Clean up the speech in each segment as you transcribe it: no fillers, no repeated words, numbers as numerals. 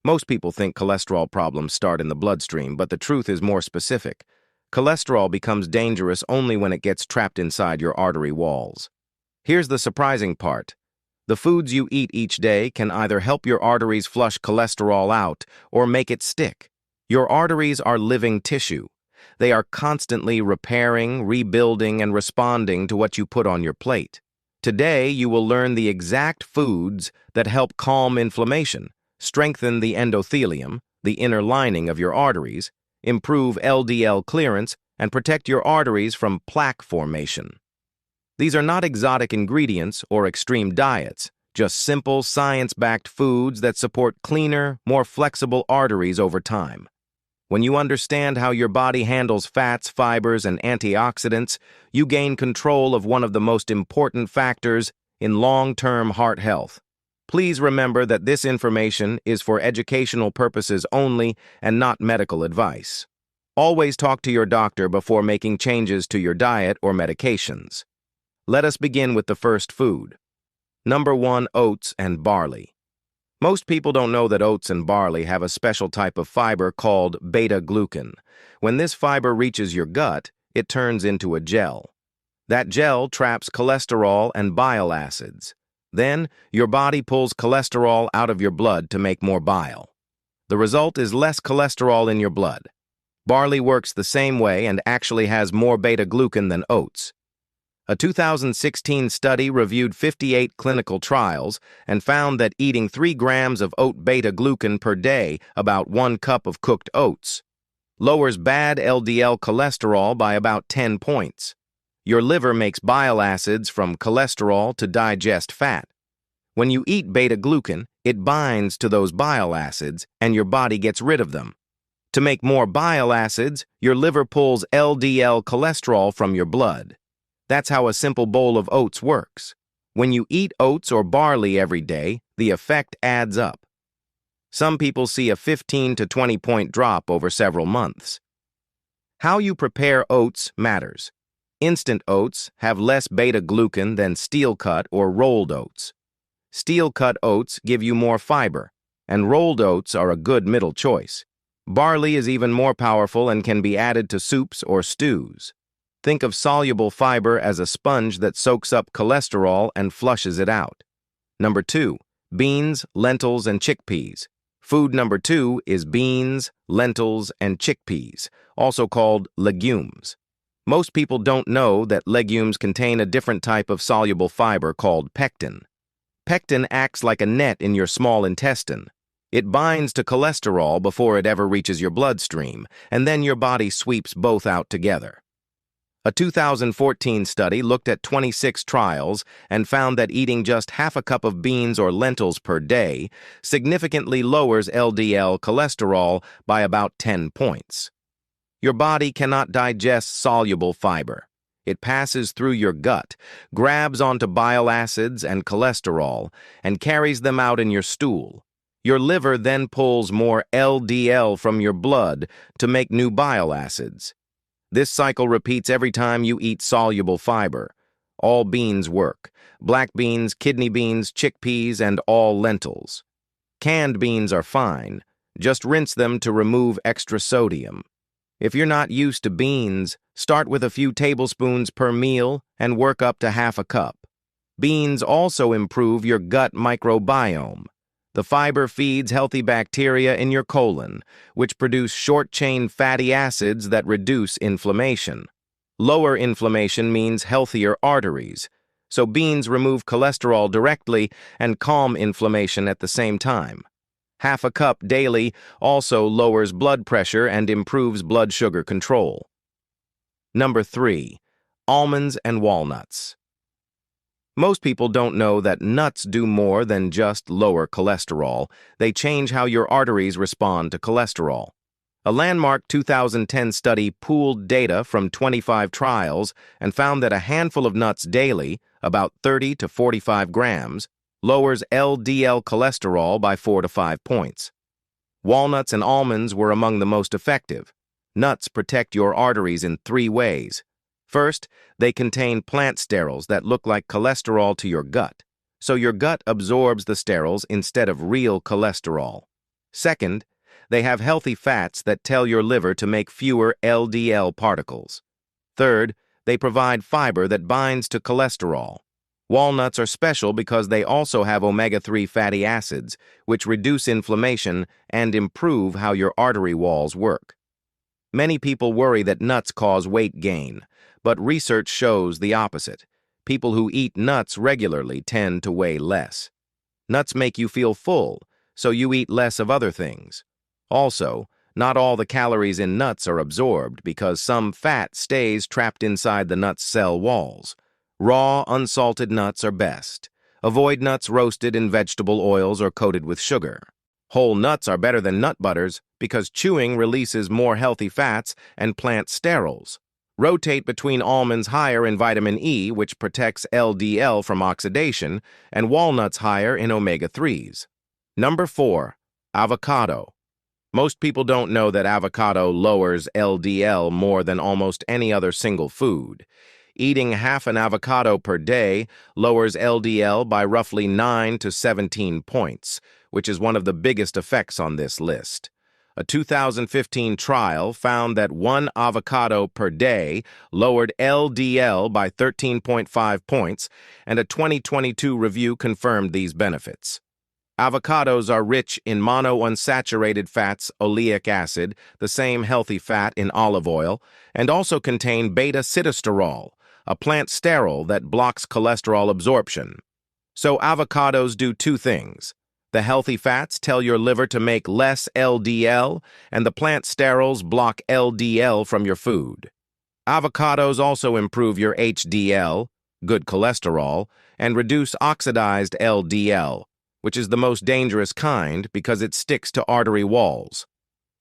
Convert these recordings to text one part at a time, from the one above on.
Most people think cholesterol problems start in the bloodstream, but the truth is more specific. Cholesterol becomes dangerous only when it gets trapped inside your artery walls. Here's the surprising part. The foods you eat each day can either help your arteries flush cholesterol out or make it stick. Your arteries are living tissue. They are constantly repairing, rebuilding, and responding to what you put on your plate. Today, you will learn the exact foods that help calm inflammation, strengthen the endothelium, the inner lining of your arteries, improve LDL clearance, and protect your arteries from plaque formation. These are not exotic ingredients or extreme diets, just simple, science-backed foods that support cleaner, more flexible arteries over time. When you understand how your body handles fats, fibers, and antioxidants, you gain control of one of the most important factors in long-term heart health. Please remember that this information is for educational purposes only and not medical advice. Always talk to your doctor before making changes to your diet or medications. Let us begin with the first food. Number 1, oats and barley. Most people don't know that oats and barley have a special type of fiber called beta-glucan. When this fiber reaches your gut, it turns into a gel. That gel traps cholesterol and bile acids. Then, your body pulls cholesterol out of your blood to make more bile. The result is less cholesterol in your blood. Barley works the same way and actually has more beta-glucan than oats. A 2016 study reviewed 58 clinical trials and found that eating 3 grams of oat beta-glucan per day, about 1 cup of cooked oats, lowers bad LDL cholesterol by about 10 points. Your liver makes bile acids from cholesterol to digest fat. When you eat beta-glucan, it binds to those bile acids and your body gets rid of them. To make more bile acids, your liver pulls LDL cholesterol from your blood. That's how a simple bowl of oats works. When you eat oats or barley every day, the effect adds up. Some people see a 15 to 20 point drop over several months. How you prepare oats matters. Instant oats have less beta-glucan than steel-cut or rolled oats. Steel-cut oats give you more fiber, and rolled oats are a good middle choice. Barley is even more powerful and can be added to soups or stews. Think of soluble fiber as a sponge that soaks up cholesterol and flushes it out. Number 2, beans, lentils, and chickpeas. Food number 2 is beans, lentils, and chickpeas, also called legumes. Most people don't know that legumes contain a different type of soluble fiber called pectin. Pectin acts like a net in your small intestine. It binds to cholesterol before it ever reaches your bloodstream, and then your body sweeps both out together. A 2014 study looked at 26 trials and found that eating just half a cup of beans or lentils per day significantly lowers LDL cholesterol by about 10 points. Your body cannot digest soluble fiber. It passes through your gut, grabs onto bile acids and cholesterol, and carries them out in your stool. Your liver then pulls more LDL from your blood to make new bile acids. This cycle repeats every time you eat soluble fiber. All beans work: black beans, kidney beans, chickpeas, and all lentils. Canned beans are fine. Just rinse them to remove extra sodium. If you're not used to beans, start with a few tablespoons per meal and work up to half a cup. Beans also improve your gut microbiome. The fiber feeds healthy bacteria in your colon, which produce short-chain fatty acids that reduce inflammation. Lower inflammation means healthier arteries, so beans remove cholesterol directly and calm inflammation at the same time. Half a cup daily also lowers blood pressure and improves blood sugar control. Number 3, almonds and walnuts. Most people don't know that nuts do more than just lower cholesterol. They change how your arteries respond to cholesterol. A landmark 2010 study pooled data from 25 trials and found that a handful of nuts daily, about 30 to 45 grams, lowers LDL cholesterol by 4 to 5 points. Walnuts and almonds were among the most effective. Nuts protect your arteries in 3 ways. First, they contain plant sterols that look like cholesterol to your gut, so your gut absorbs the sterols instead of real cholesterol. Second, they have healthy fats that tell your liver to make fewer LDL particles. Third, they provide fiber that binds to cholesterol. Walnuts are special because they also have omega-3 fatty acids, which reduce inflammation and improve how your artery walls work. Many people worry that nuts cause weight gain, but research shows the opposite. People who eat nuts regularly tend to weigh less. Nuts make you feel full, so you eat less of other things. Also, not all the calories in nuts are absorbed because some fat stays trapped inside the nut's cell walls. Raw, unsalted nuts are best. Avoid nuts roasted in vegetable oils or coated with sugar. Whole nuts are better than nut butters because chewing releases more healthy fats and plant sterols. Rotate between almonds higher in vitamin E, which protects LDL from oxidation, and walnuts higher in omega-3s. Number 4. Avocado. Most people don't know that avocado lowers LDL more than almost any other single food. Eating half an avocado per day lowers LDL by roughly 9 to 17 points, which is one of the biggest effects on this list. A 2015 trial found that one avocado per day lowered LDL by 13.5 points, and a 2022 review confirmed these benefits. Avocados are rich in monounsaturated fats, oleic acid, the same healthy fat in olive oil, and also contain beta-sitosterol, a plant sterol that blocks cholesterol absorption. So avocados do two things. The healthy fats tell your liver to make less LDL, and the plant sterols block LDL from your food. Avocados also improve your HDL, good cholesterol, and reduce oxidized LDL, which is the most dangerous kind because it sticks to artery walls.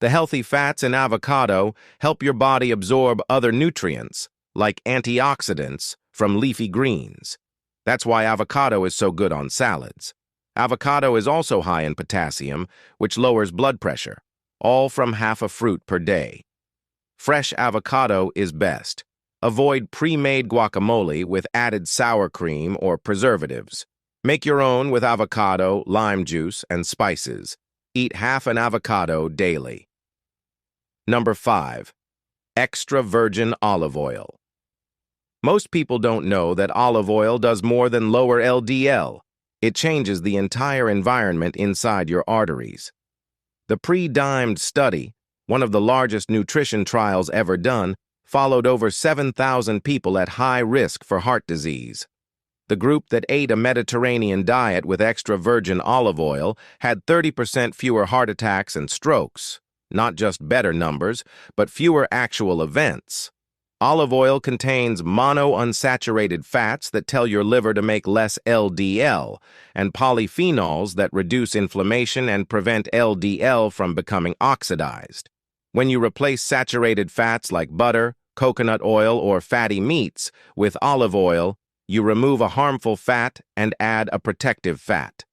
The healthy fats in avocado help your body absorb other nutrients, like antioxidants, from leafy greens. That's why avocado is so good on salads. Avocado is also high in potassium, which lowers blood pressure, all from half a fruit per day. Fresh avocado is best. Avoid pre-made guacamole with added sour cream or preservatives. Make your own with avocado, lime juice, and spices. Eat half an avocado daily. Number 5. Extra virgin olive oil. Most people don't know that olive oil does more than lower LDL. It changes the entire environment inside your arteries. The PREDIMED study, one of the largest nutrition trials ever done, followed over 7,000 people at high risk for heart disease. The group that ate a Mediterranean diet with extra virgin olive oil had 30% fewer heart attacks and strokes. Not just better numbers, but fewer actual events. Olive oil contains monounsaturated fats that tell your liver to make less LDL, and polyphenols that reduce inflammation and prevent LDL from becoming oxidized. When you replace saturated fats like butter, coconut oil, or fatty meats with olive oil, you remove a harmful fat and add a protective fat.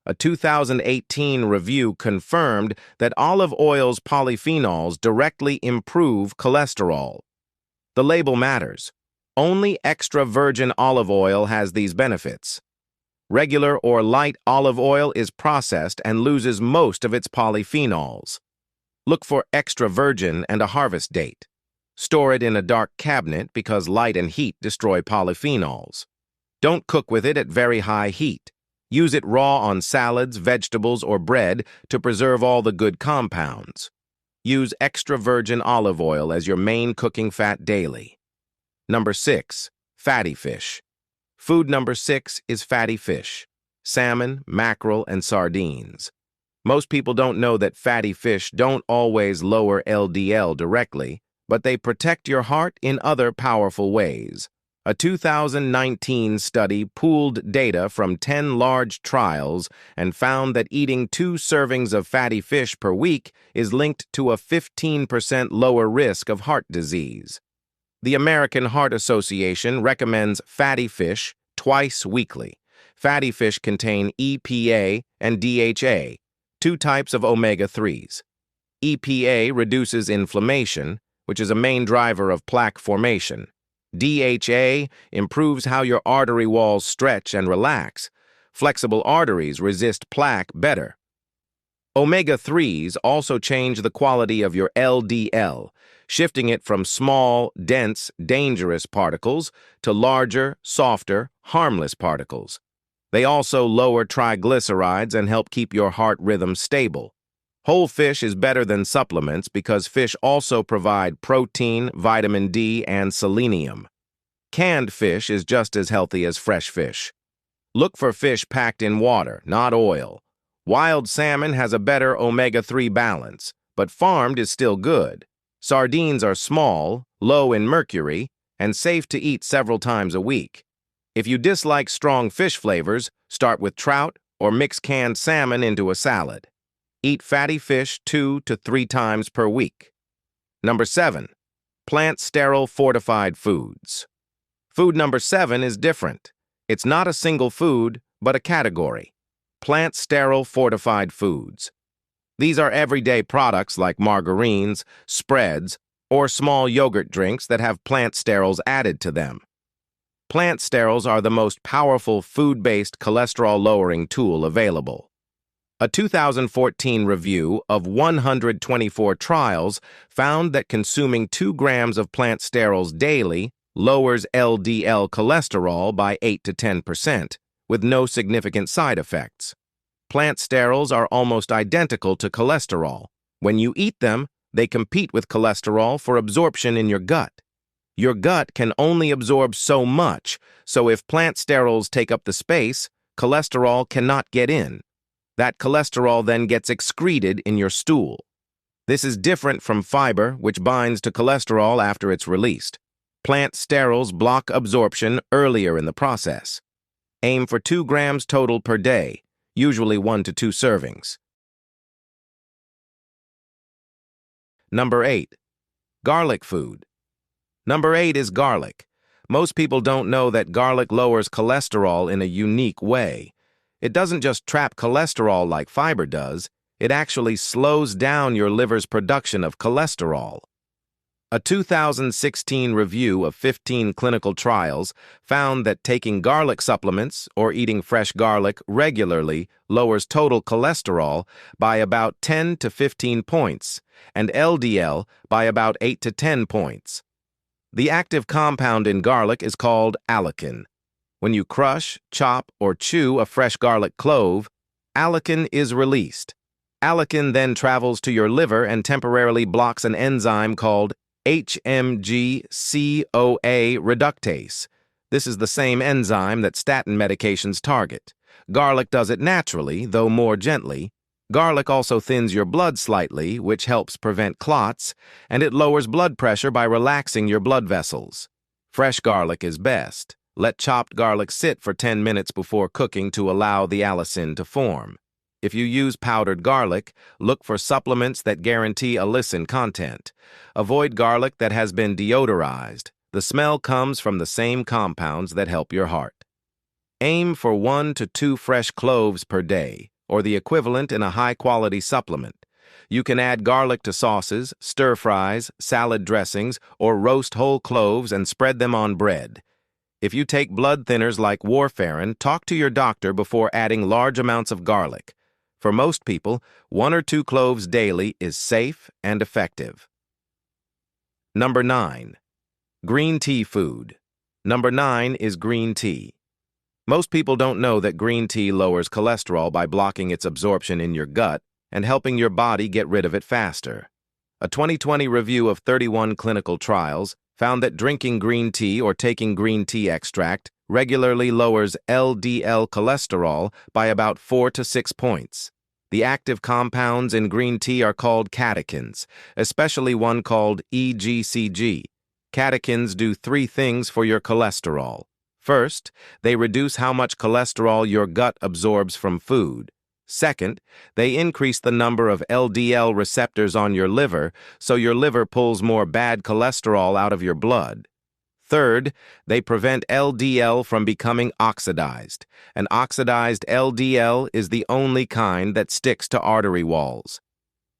A 2018 review confirmed that olive oil's polyphenols directly improve cholesterol. The label matters. Only extra virgin olive oil has these benefits. Regular or light olive oil is processed and loses most of its polyphenols. Look for extra virgin and a harvest date. Store it in a dark cabinet because light and heat destroy polyphenols. Don't cook with it at very high heat. Use it raw on salads, vegetables, or bread to preserve all the good compounds. Use extra virgin olive oil as your main cooking fat daily. Number 6. Fatty fish. Food number 6 is fatty fish. Salmon, mackerel, and sardines. Most people don't know that fatty fish don't always lower LDL directly, but they protect your heart in other powerful ways. A 2019 study pooled data from 10 large trials and found that eating 2 servings of fatty fish per week is linked to a 15% lower risk of heart disease. The American Heart Association recommends fatty fish twice weekly. Fatty fish contain EPA and DHA, 2 types of omega-3s. EPA reduces inflammation, which is a main driver of plaque formation. DHA improves how your artery walls stretch and relax. Flexible arteries resist plaque better. Omega-3s also change the quality of your LDL, shifting it from small, dense, dangerous particles to larger, softer, harmless particles. They also lower triglycerides and help keep your heart rhythm stable. Whole fish is better than supplements because fish also provide protein, vitamin D, and selenium. Canned fish is just as healthy as fresh fish. Look for fish packed in water, not oil. Wild salmon has a better omega-3 balance, but farmed is still good. Sardines are small, low in mercury, and safe to eat several times a week. If you dislike strong fish flavors, start with trout or mix canned salmon into a salad. Eat fatty fish 2 to 3 times per week. Number 7. Plant sterol fortified foods. Food number 7 is different. It's not a single food, but a category. Plant sterol fortified foods. These are everyday products like margarines, spreads, or small yogurt drinks that have plant sterols added to them. Plant sterols are the most powerful food-based cholesterol-lowering tool available. A 2014 review of 124 trials found that consuming 2 grams of plant sterols daily lowers LDL cholesterol by 8 to 10%, with no significant side effects. Plant sterols are almost identical to cholesterol. When you eat them, they compete with cholesterol for absorption in your gut. Your gut can only absorb so much, so if plant sterols take up the space, cholesterol cannot get in. That cholesterol then gets excreted in your stool. This is different from fiber, which binds to cholesterol after it's released. Plant sterols block absorption earlier in the process. Aim for 2 grams total per day, usually 1 to 2 servings. Number 8. Garlic food. Number 8 is garlic. Most people don't know that garlic lowers cholesterol in a unique way. It doesn't just trap cholesterol like fiber does, it actually slows down your liver's production of cholesterol. A 2016 review of 15 clinical trials found that taking garlic supplements or eating fresh garlic regularly lowers total cholesterol by about 10 to 15 points and LDL by about 8 to 10 points. The active compound in garlic is called allicin. When you crush, chop, or chew a fresh garlic clove, allicin is released. Allicin then travels to your liver and temporarily blocks an enzyme called HMG-CoA reductase. This is the same enzyme that statin medications target. Garlic does it naturally, though more gently. Garlic also thins your blood slightly, which helps prevent clots, and it lowers blood pressure by relaxing your blood vessels. Fresh garlic is best. Let chopped garlic sit for 10 minutes before cooking to allow the allicin to form. If you use powdered garlic, look for supplements that guarantee allicin content. Avoid garlic that has been deodorized. The smell comes from the same compounds that help your heart. Aim for 1 to 2 fresh cloves per day, or the equivalent in a high-quality supplement. You can add garlic to sauces, stir-fries, salad dressings, or roast whole cloves and spread them on bread. If you take blood thinners like warfarin, talk to your doctor before adding large amounts of garlic. For most people, 1 or 2 cloves daily is safe and effective. Number 9. Green tea food. Number 9 is green tea. Most people don't know that green tea lowers cholesterol by blocking its absorption in your gut and helping your body get rid of it faster. A 2020 review of 31 clinical trials found that drinking green tea or taking green tea extract regularly lowers LDL cholesterol by about 4 to 6 points. The active compounds in green tea are called catechins, especially one called EGCG. Catechins do 3 things for your cholesterol. First, they reduce how much cholesterol your gut absorbs from food. Second, they increase the number of LDL receptors on your liver, so your liver pulls more bad cholesterol out of your blood. Third, they prevent LDL from becoming oxidized. An oxidized LDL is the only kind that sticks to artery walls.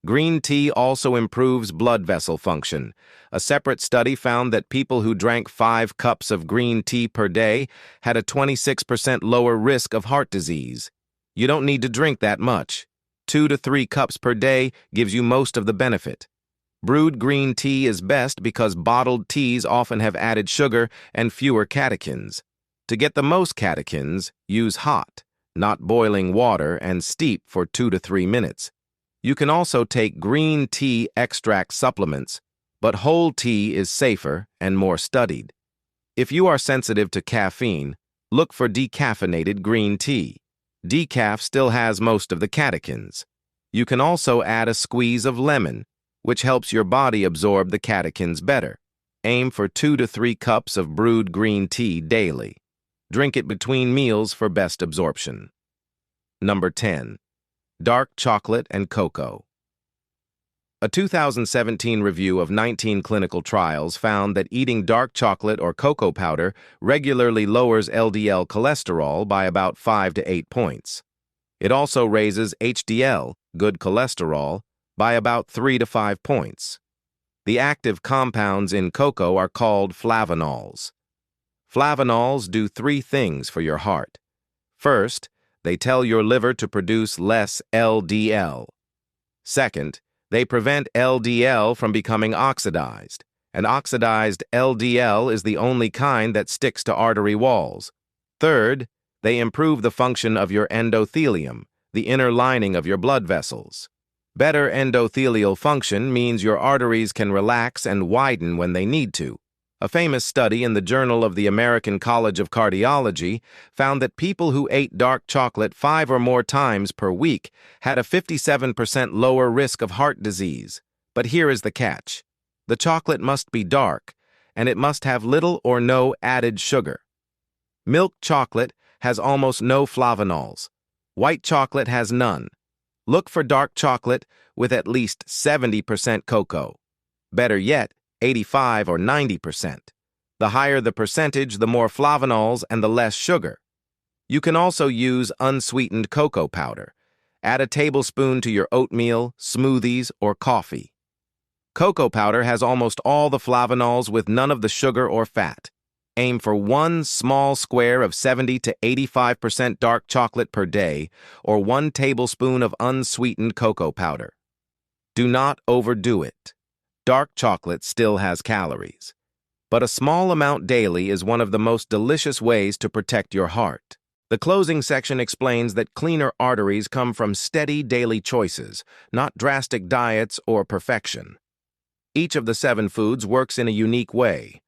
Green tea also improves blood vessel function. A separate study found that people who drank 5 cups of green tea per day had a 26% lower risk of heart disease. You don't need to drink that much. 2 to 3 cups per day gives you most of the benefit. Brewed green tea is best because bottled teas often have added sugar and fewer catechins. To get the most catechins, use hot, not boiling water, and steep for 2 to 3 minutes. You can also take green tea extract supplements, but whole tea is safer and more studied. If you are sensitive to caffeine, look for decaffeinated green tea. Decaf still has most of the catechins. You can also add a squeeze of lemon, which helps your body absorb the catechins better. Aim for 2 to 3 cups of brewed green tea daily. Drink it between meals for best absorption. Number 10. Dark chocolate and cocoa. A 2017 review of 19 clinical trials found that eating dark chocolate or cocoa powder regularly lowers LDL cholesterol by about 5 to 8 points. It also raises HDL, good cholesterol, by about 3 to 5 points. The active compounds in cocoa are called flavanols. Flavanols do 3 things for your heart. First, they tell your liver to produce less LDL. Second, they prevent LDL from becoming oxidized, and oxidized LDL is the only kind that sticks to artery walls. Third, they improve the function of your endothelium, the inner lining of your blood vessels. Better endothelial function means your arteries can relax and widen when they need to. A famous study in the Journal of the American College of Cardiology found that people who ate dark chocolate 5 or more times per week had a 57% lower risk of heart disease. But here is the catch. The chocolate must be dark, and it must have little or no added sugar. Milk chocolate has almost no flavanols. White chocolate has none. Look for dark chocolate with at least 70% cocoa. Better yet, 85 or 90%. The higher the percentage, the more flavanols and the less sugar. You can also use unsweetened cocoa powder. Add a tablespoon to your oatmeal, smoothies, or coffee. Cocoa powder has almost all the flavanols with none of the sugar or fat. Aim for 1 small square of 70 to 85% dark chocolate per day, or 1 tablespoon of unsweetened cocoa powder. Do not overdo it. Dark chocolate still has calories, but a small amount daily is one of the most delicious ways to protect your heart. The closing section explains that cleaner arteries come from steady daily choices, not drastic diets or perfection. Each of the 7 foods works in a unique way.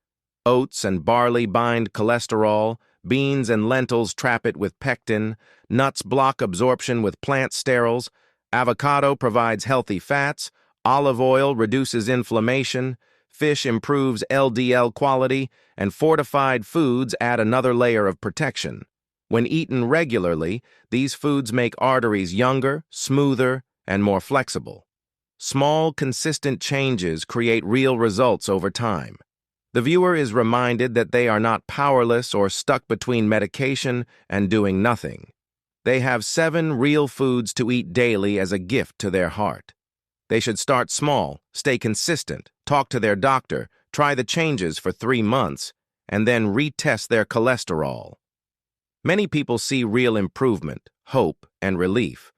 Oats and barley bind cholesterol, beans and lentils trap it with pectin, nuts block absorption with plant sterols, avocado provides healthy fats, olive oil reduces inflammation, fish improves LDL quality, and fortified foods add another layer of protection. When eaten regularly, these foods make arteries younger, smoother, and more flexible. Small, consistent changes create real results over time. The viewer is reminded that they are not powerless or stuck between medication and doing nothing. They have 7 real foods to eat daily as a gift to their heart. They should start small, stay consistent, talk to their doctor, try the changes for 3 months, and then retest their cholesterol. Many people see real improvement, hope, and relief.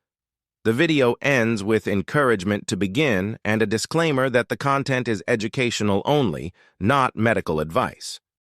The video ends with encouragement to begin and a disclaimer that the content is educational only, not medical advice.